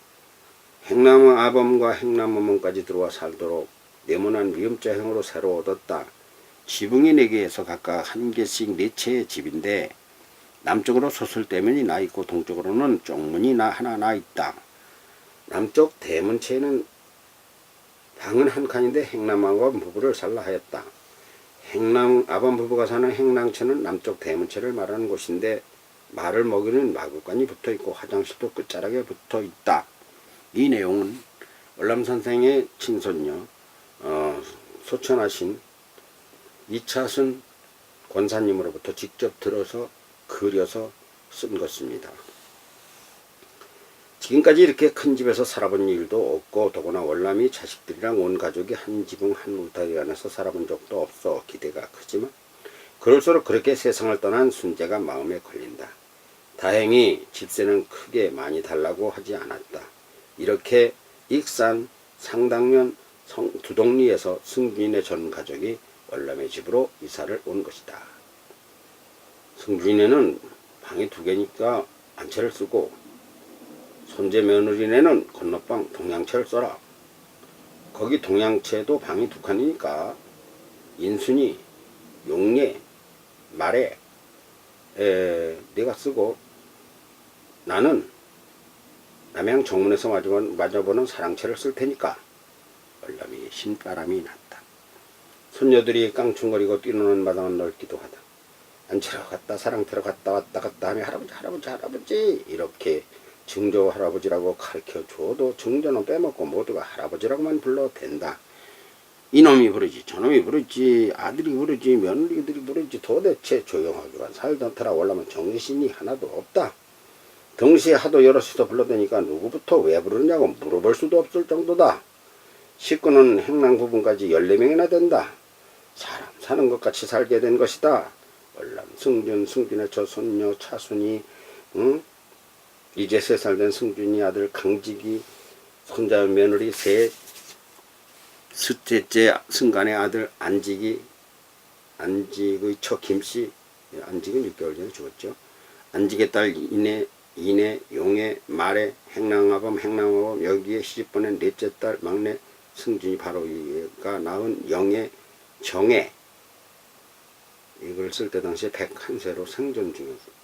행남 아범과 행남 어머까지 들어와 살도록 네모난 미음자형으로 새로 얻었다. 지붕이 4개에서 각각 한 개씩 4채의 집인데 남쪽으로 소설대문이 나 있고 동쪽으로는 쪽문이 하나 나 있다. 남쪽 대문채에는 방은 한 칸인데 행남아범 부부를 살라 하였다. 행남아범 부부가 사는 행랑채는 남쪽 대문채를 말하는 곳인데 말을 먹이는 마구간이 붙어있고 화장실도 끝자락에 붙어있다. 이 내용은 월남 선생의 친손녀 소천하신 이차순 권사님으로부터 직접 들어서 그려서 쓴 것입니다. 지금까지 이렇게 큰 집에서 살아본 일도 없고 더구나 월남이 자식들이랑 온 가족이 한 지붕 한 울타리 안에서 살아본 적도 없어 기대가 크지만 그럴수록 그렇게 세상을 떠난 순재가 마음에 걸린다. 다행히 집세는 크게 많이 달라고 하지 않았다. 이렇게 익산 상당면 두동리에서 승준이네 전 가족이 월남의 집으로 이사를 온 것이다. 승준이네는 방이 2개니까 한 채를 쓰고 손재 며느리네는 건너방 동양채를 써라. 거기 동양채도 방이 2칸이니까 인순이, 용례, 말에 내가 쓰고 나는 남양 정문에서 마주보는 사랑채를 쓸 테니까. 월남이 신바람이 났다. 손녀들이 깡충거리고 뛰노는 마당은 넓기도 하다. 안치러 갔다 사랑태러 갔다 왔다 갔다 하며 할아버지 이렇게 증조 할아버지라고 가르쳐줘도 증조는 빼먹고 모두가 할아버지라고만 불러도 된다. 이놈이 부르지 저놈이 부르지 아들이 부르지 며느리들이 부르지 도대체 조용하게만 살던 터라 월남은 정신이 하나도 없다. 동시에 하도 여럿이서 불러대니까 누구부터 왜 부르냐고 물어볼 수도 없을 정도다. 식구는 행랑 부분까지 14명이나 된다. 사람 사는 것 같이 살게 된 것이다. 월남 승준의 저 손녀 차순이 이제 3살 된 승준이 아들 강직이 손자 며느리 셋째 승간의 아들 안직의 처 김씨 안직은 6개월 전에 죽었죠. 안직의 딸 이내 용의 말에 행랑아범 여기에 시집보낸 4째 딸 막내 승준이 바로 이가 낳은 영의 정애 이걸 쓸 때 당시에 101세로 생존 중이었어.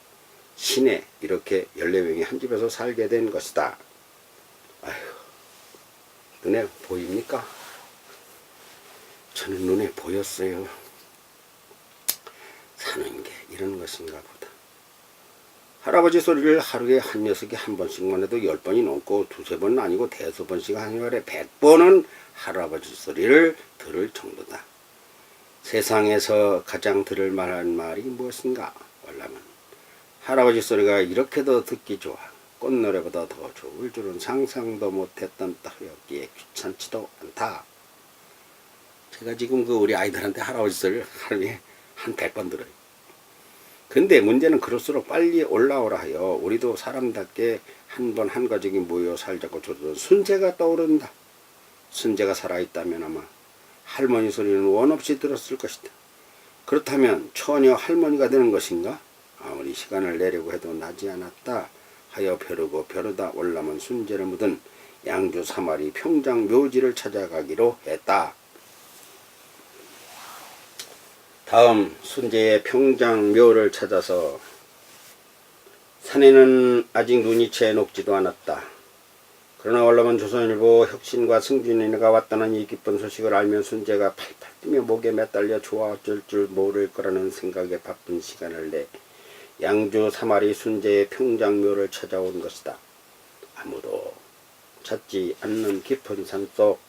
신에 이렇게 14명이 한 집에서 살게 된 것이다. 눈에 보입니까? 저는 눈에 보였어요. 사는 게 이런 것인가 보다. 할아버지 소리를 하루에 한 녀석이 한 번씩만 해도 10번이 넘고 두세 번은 아니고 대여섯 번씩 하늘에 100번은 할아버지 소리를 들을 정도다. 세상에서 가장 들을 만한 말이 무엇인가? 월남은 할아버지 소리가 이렇게도 듣기 좋아. 꽃노래보다 더 좋을 줄은 상상도 못했던 터였기에 귀찮지도 않다. 제가 지금 우리 아이들한테 할아버지 소리를 하루에 한 100번 들어요. 근데 문제는 그럴수록 빨리 올라오라 하여 우리도 사람답게 한 번 한 가족이 모여 살자고 조르던 순재가 떠오른다. 순재가 살아있다면 아마 할머니 소리는 원없이 들었을 것이다. 그렇다면 처녀 할머니가 되는 것인가? 아무리 시간을 내려고 해도 나지 않았다 하여 벼르고 벼르다 월남은 순재를 묻은 양주 3마리 평장 묘지를 찾아가기로 했다. 다음 순재의 평장 묘를 찾아서 산에는 아직 눈이 채 녹지도 않았다. 그러나 월남은 조선일보 혁신과 승준이가 왔다는 이 기쁜 소식을 알면 순재가 팔팔 뛰며 목에 매달려 좋아 어쩔 줄 모를 거라는 생각에 바쁜 시간을 내 양주 3마리 순재의 평장묘를 찾아온 것이다. 아무도 찾지 않는 깊은 산속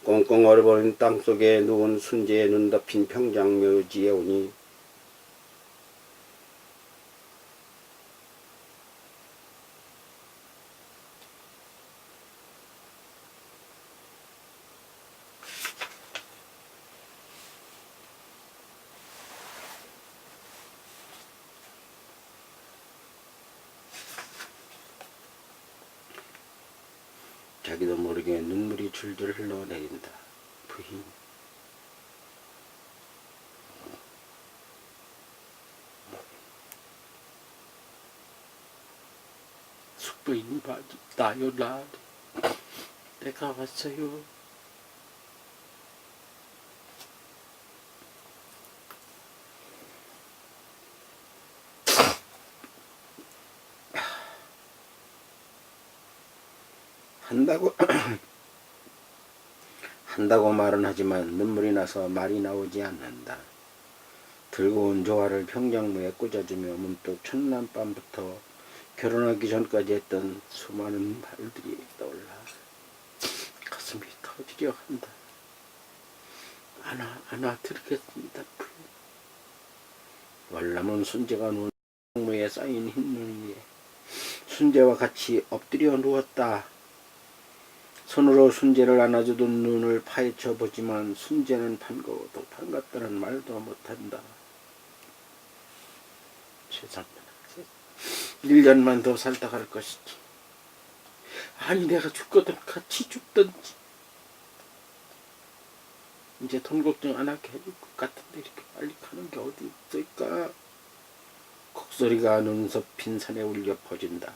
꽁꽁 얼어버린 땅속에 누운 순재의 눈 덮인 평장묘지에 오니 자기도 모르게 눈물이 줄줄 흘러내린다. 부인. 숙부인 나요 나. 내가 왔어요. 한다고 말은 하지만 눈물이 나서 말이 나오지 않는다. 들고 온 조화를 평장무에 꽂아주며 문득 첫날 밤부터 결혼하기 전까지 했던 수많은 말들이 떠올라 가슴이 터지려 한다. 안아 드리겠습니다. 월남은 순재가 누운 평장무에 쌓인 흰눈 위에 순재와 같이 엎드려 누웠다. 손으로 순재를 안아주던 눈을 파헤쳐 보지만 순재는 반가워도 반갑다는 말도 못한다. 세상에 1년만 더 살다 갈 것이지. 아니 내가 죽거든 같이 죽든지. 이제 돈 걱정 안 하게 해줄 것 같은데 이렇게 빨리 가는 게 어디 있을까? 곡소리가 눈썹 핀 산에 울려 퍼진다.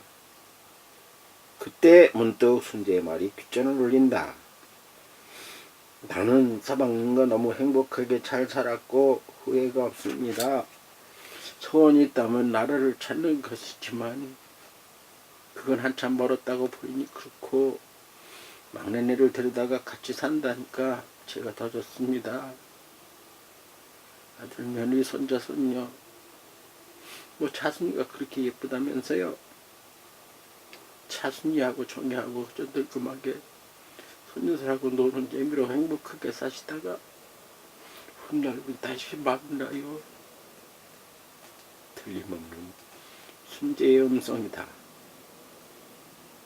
그때 문득 순재의 말이 귓전을 울린다. 나는 서방님과 너무 행복하게 잘 살았고 후회가 없습니다. 소원이 있다면 나라를 찾는 것이지만 그건 한참 멀었다고 보이니 그렇고 막내네를 데려다가 같이 산다니까 제가 더 좋습니다. 아들, 며느리, 손자, 손녀 뭐 차순이가 그렇게 예쁘다면서요. 차순이하고 정혜하고 저 늙음하게 손녀들하고 노는 재미로 행복하게 사시다가 훗날은 다시 만나요. 틀림없는 순재의 음성이다.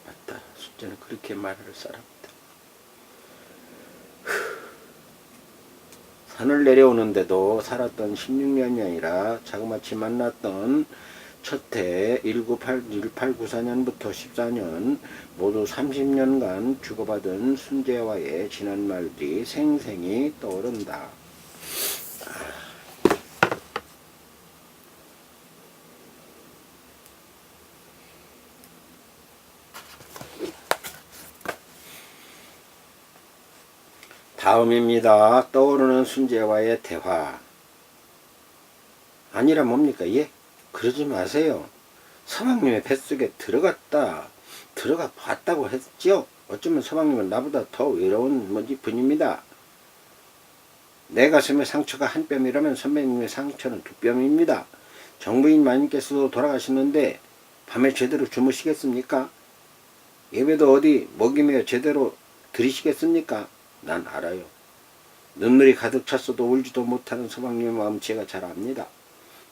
맞다. 순재는 그렇게 말할 사람이다. 산을 내려오는데도 살았던 16년이 아니라 자그마치 만났던 첫해 1894년부터 14년 모두 30년간 주고받은 순재와의 지난 말들이 생생히 떠오른다. 다음입니다. 떠오르는 순재와의 대화. 아니라 뭡니까? 예? 그러지 마세요. 서방님의 뱃속에 들어가 봤다고 했죠? 어쩌면 서방님은 나보다 더 외로운 분입니다. 내 가슴의 상처가 한 뼘이라면 선배님의 상처는 두 뼘입니다. 정부인 마님께서도 돌아가셨는데 밤에 제대로 주무시겠습니까? 예배도 어디 먹이며 제대로 드리시겠습니까? 난 알아요. 눈물이 가득 찼어도 울지도 못하는 서방님의 마음 제가 잘 압니다.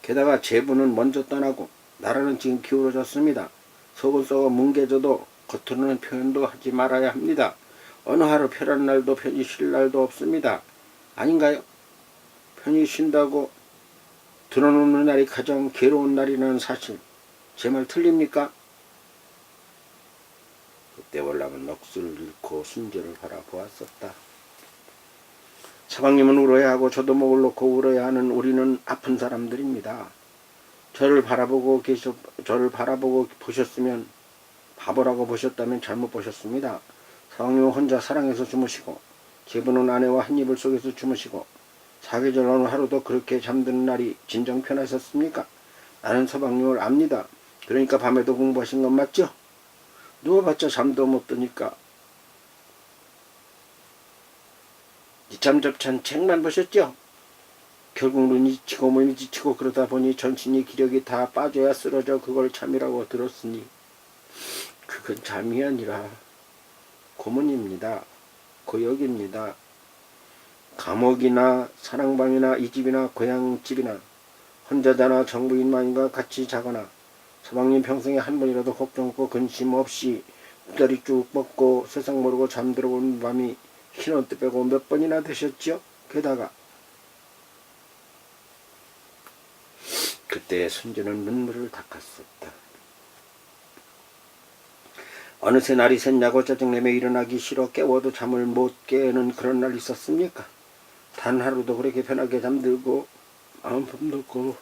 게다가 제부는 먼저 떠나고 나라는 지금 기울어졌습니다. 속은 썩어 뭉개져도 겉으로는 표현도 하지 말아야 합니다. 어느 하루 편한 날도 편히 쉴 날도 없습니다. 아닌가요? 편히 쉰다고 드러놓는 날이 가장 괴로운 날이라는 사실, 제 말 틀립니까? 그때 월남은 넋을 잃고 순재를 바라보았었다. 서방님은 울어야 하고 저도 목을 놓고 울어야 하는 우리는 아픈 사람들입니다. 저를 바라보고 보셨으면, 바보라고 보셨다면 잘못 보셨습니다. 서방님은 혼자 사랑해서 주무시고 제부는 아내와 한 이불 속에서 주무시고 사계절 어느 하루도 그렇게 잠드는 날이 진정 편하셨습니까? 나는 서방님을 압니다. 그러니까 밤에도 공부하신 건 맞죠? 누워봤자 잠도 못 드니까. 늦잠 접찬 책만 보셨죠? 결국 눈이 지치고 몸이 지치고 그러다 보니 전신이 기력이 다 빠져야 쓰러져 그걸 잠이라고 들었으니 그건 잠이 아니라 고문입니다. 고역입니다. 감옥이나 사랑방이나 이 집이나 고향집이나 혼자자나 정부인만과 같이 자거나 서방님 평생에 한 번이라도 걱정 없고 근심 없이 다리 쭉 뻗고 세상 모르고 잠들어 온 밤이 흰옷 빼고 몇 번이나 되셨죠? 게다가 그때 순재는 눈물을 닦았었다. 어느새 날이 샜냐고 짜증내며 일어나기 싫어 깨워도 잠을 못 깨는 그런 날이 있었습니까? 단 하루도 그렇게 편하게 잠들고 마음 품 놓고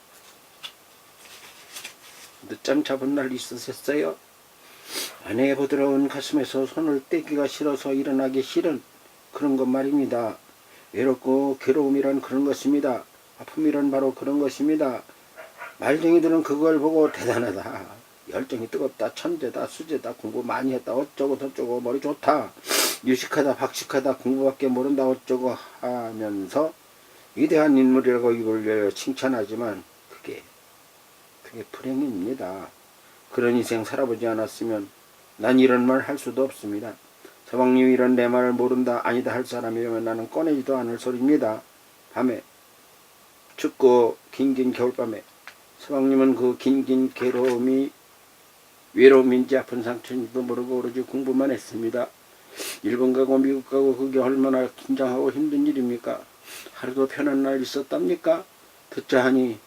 늦잠 잡은 날이 있으셨어요? 아내의 부드러운 가슴에서 손을 떼기가 싫어서 일어나기 싫은 그런 것 말입니다. 외롭고 괴로움이란 그런 것입니다. 아픔이란 바로 그런 것입니다. 말쟁이들은 그걸 보고 대단하다, 열정이 뜨겁다, 천재다, 수재다, 공부 많이 했다, 어쩌고 저쩌고 머리 좋다, 유식하다, 박식하다, 공부밖에 모른다 어쩌고 하면서 위대한 인물이라고 입을 열려 칭찬하지만 그게 불행입니다. 그런 인생 살아보지 않았으면 난 이런 말 할 수도 없습니다. 서방님이 이런 내 말을 모른다, 아니다 할 사람이라면 나는 꺼내지도 않을 소리입니다. 밤에 춥고 긴긴 겨울밤에 서방님은 그 긴긴 외로움인지 아픈 상처인지도 모르고 오로지 공부만 했습니다. 일본 가고 미국 가고 그게 얼마나 긴장하고 힘든 일입니까? 하루도 편한 날 있었답니까? 듣자 하니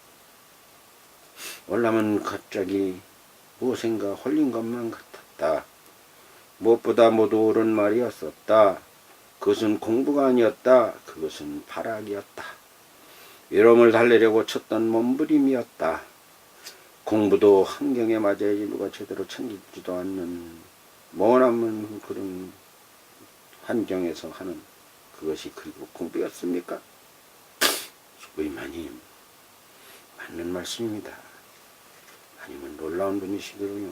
월남은 갑자기 무엇인가 홀린 것만 같았다. 무엇보다 모두 옳은 말이었었다. 그것은 공부가 아니었다. 그것은 발악이었다. 외로움을 달래려고 쳤던 몸부림이었다. 공부도 환경에 맞아야지 누가 제대로 챙기지도 않는 머나먼 그런 환경에서 하는 그것이 그리고 공부였습니까? 수고이마님, 맞는 말씀입니다. 아니면 놀라운 분이시더군요.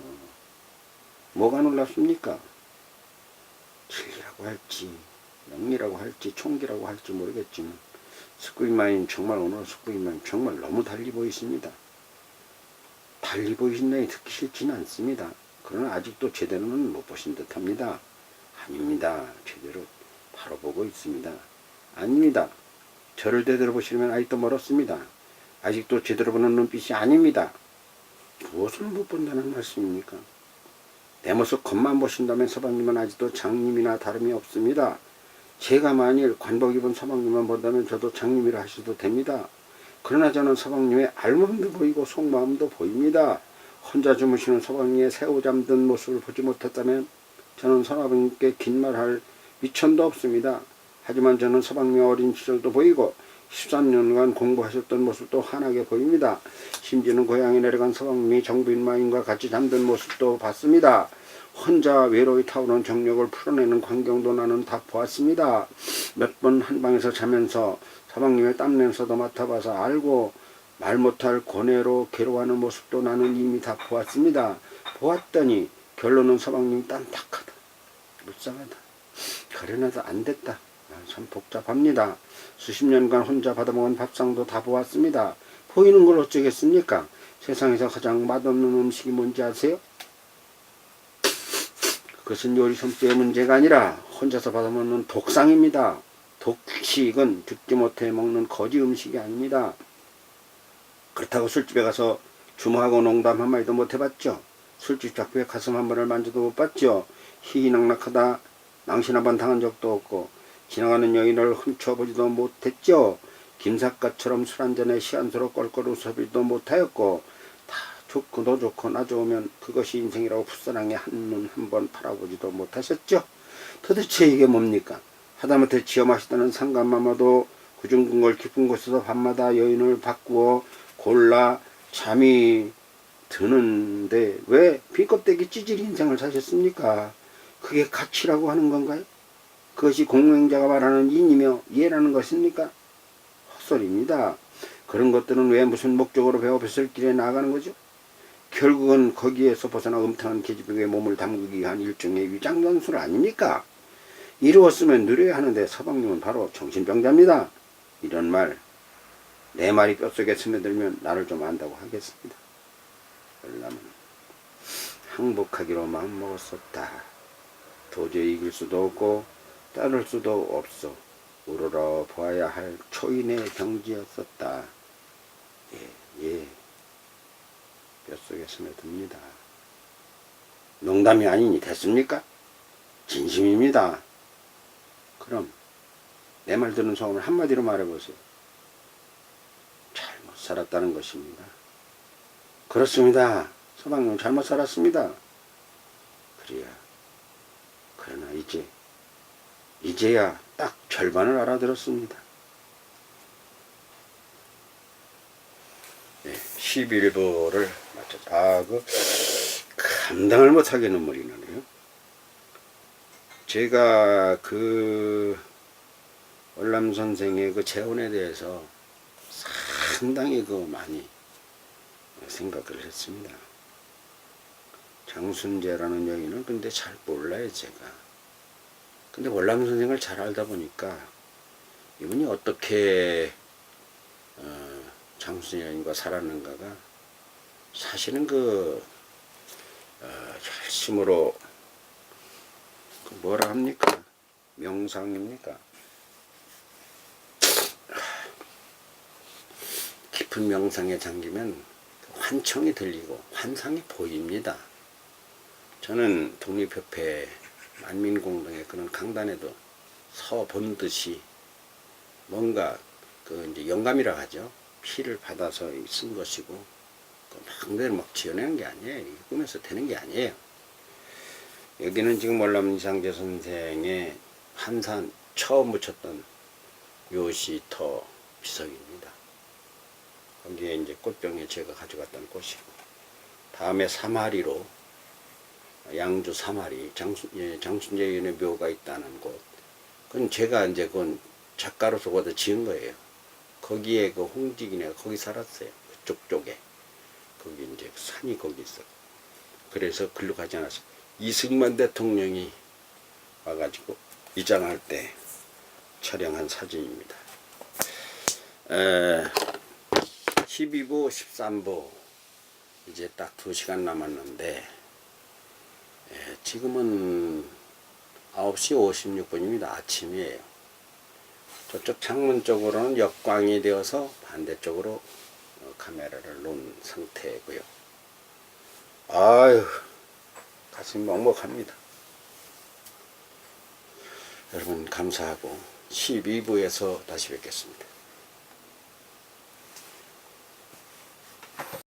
뭐가 놀랍습니까? 진리라고 할지 영리라고 할지 총기라고 할지 모르겠지만 숙구이마님 정말 오늘 숙구이마님 정말 너무 달리 보이십니다. 달리 보이신다니 듣기 싫지는 않습니다. 그러나 아직도 제대로는 못 보신 듯합니다. 아닙니다. 제대로 바로 보고 있습니다. 아닙니다. 저를 제대로 보시려면 아직도 멀었습니다. 아직도 제대로 보는 눈빛이 아닙니다. 무엇을 못 본다는 말씀입니까? 내 모습 겉만 보신다면 서방님은 아직도 장님이나 다름이 없습니다. 제가 만일 관복 입은 서방님만 본다면 저도 장님이라 하셔도 됩니다. 그러나 저는 서방님의 알몸도 보이고 속마음도 보입니다. 혼자 주무시는 서방님의 새우 잠든 모습을 보지 못했다면 저는 서방님께 긴 말할 미천도 없습니다. 하지만 저는 서방님의 어린 시절도 보이고 13년간 공부하셨던 모습도 환하게 보입니다. 심지어는 고향에 내려간 서방님이 정부인마님과 같이 잠든 모습도 봤습니다. 혼자 외로이 타오르는 정력을 풀어내는 광경도 나는 다 보았습니다. 몇 번 한방에서 자면서 서방님의 땀냄새도 맡아봐서 알고 말 못할 고뇌로 괴로워하는 모습도 나는 이미 다 보았습니다. 보았더니 결론은 서방님 딴탁하다. 불쌍하다. 그래놔도 안 됐다. 참 복잡합니다. 수십 년간 혼자 받아먹은 밥상도 다 보았습니다. 보이는 걸 어쩌겠습니까? 세상에서 가장 맛없는 음식이 뭔지 아세요? 그것은 요리 솜씨의 문제가 아니라 혼자서 받아먹는 독상입니다. 독식은 듣지 못해 먹는 거지 음식이 아닙니다. 그렇다고 술집에 가서 주모하고 농담 한마디도 못 해봤죠. 술집 작부에 가슴 한 번을 만져도 못 봤죠. 희희낙낙하다 낭신 한 번 당한 적도 없고 지나가는 여인을 훔쳐보지도 못했죠. 김삿갓처럼 술 한잔에 시한수로 껄껄 웃어보지도 못하였고 다 좋고 너 좋고 나 좋으면 그것이 인생이라고 풋사랑에 한눈 한 번 팔아보지도 못하셨죠. 도대체 이게 뭡니까? 하다못해 지어 마시다는 상간마마도 구중궁궐 깊은 곳에서 밤마다 여인을 바꾸어 골라 잠이 드는데 왜 빈껍데기 찌질 인생을 사셨습니까? 그게 가치라고 하는 건가요? 그것이 공행자가 말하는 인이며 예라는 것입니까? 헛소리입니다. 그런 것들은 왜 무슨 목적으로 배고팠을 길에 나아가는 거죠? 결국은 거기에서 벗어나 음탕한 계집애에 몸을 담그기 위한 일종의 위장전술 아닙니까? 이루었으면 누려야 하는데 서방님은 바로 정신병자입니다. 이런 말, 내 말이 뼛속에 스며들면 나를 좀 안다고 하겠습니다. 월남은 항복하기로 마음먹었었다. 도저히 이길 수도 없고 따를 수도 없어 우러러 보아야 할 초인의 경지였었다. 예, 뼛속에 스며듭니다. 농담이 아니니 됐습니까? 진심입니다. 그럼 내 말 듣는 소감을 한마디로 말해보세요. 잘못 살았다는 것입니다. 그렇습니다. 서방님 잘못 살았습니다. 그래야 그러나 이제야 딱 절반을 알아들었습니다. 네, 11부를 마쳤죠. 감당을 못하게 눈물이 나네요. 제가 월남 선생의 그 재혼에 대해서 상당히 많이 생각을 했습니다. 장순재라는 여인은 근데 잘 몰라요, 제가. 근데 월남 선생을 잘 알다 보니까 이분이 어떻게 장순재 여인과 살았는가가 사실은 열심으로 뭐라 합니까? 명상입니까? 깊은 명상에 잠기면 환청이 들리고 환상이 보입니다. 저는 독립협회 만민공동의 그런 강단에도 서 본 듯이 뭔가 이제 영감이라 하죠. 피를 받아서 쓴 것이고 마음대로 막 지어내는 게 아니에요. 이게 꿈에서 되는 게 아니에요. 여기는 지금 월남 이상재 선생의 한산 처음 묻혔던 요시터 비석입니다. 거기에 이제 꽃병에 제가 가져갔던 꽃이고, 다음에 사마리로 양주 사마리 장순재 여인의 묘가 있다는 곳. 그건 제가 이제 그건 작가로서 거기다 지은 거예요. 거기에 홍직이네가 거기 살았어요. 그쪽 쪽에. 거기 이제 산이 거기 있어. 그래서 글로 가지 않았어요. 이승만 대통령이 와가지고 입장할 때 촬영한 사진입니다. 12부, 13부 이제 딱 2시간 남았는데 지금은 9시 56분입니다. 아침이에요. 저쪽 창문 쪽으로는 역광이 되어서 반대쪽으로 카메라를 놓은 상태고요. 아유, 가슴이 먹먹합니다. 여러분 감사하고 12부에서 다시 뵙겠습니다.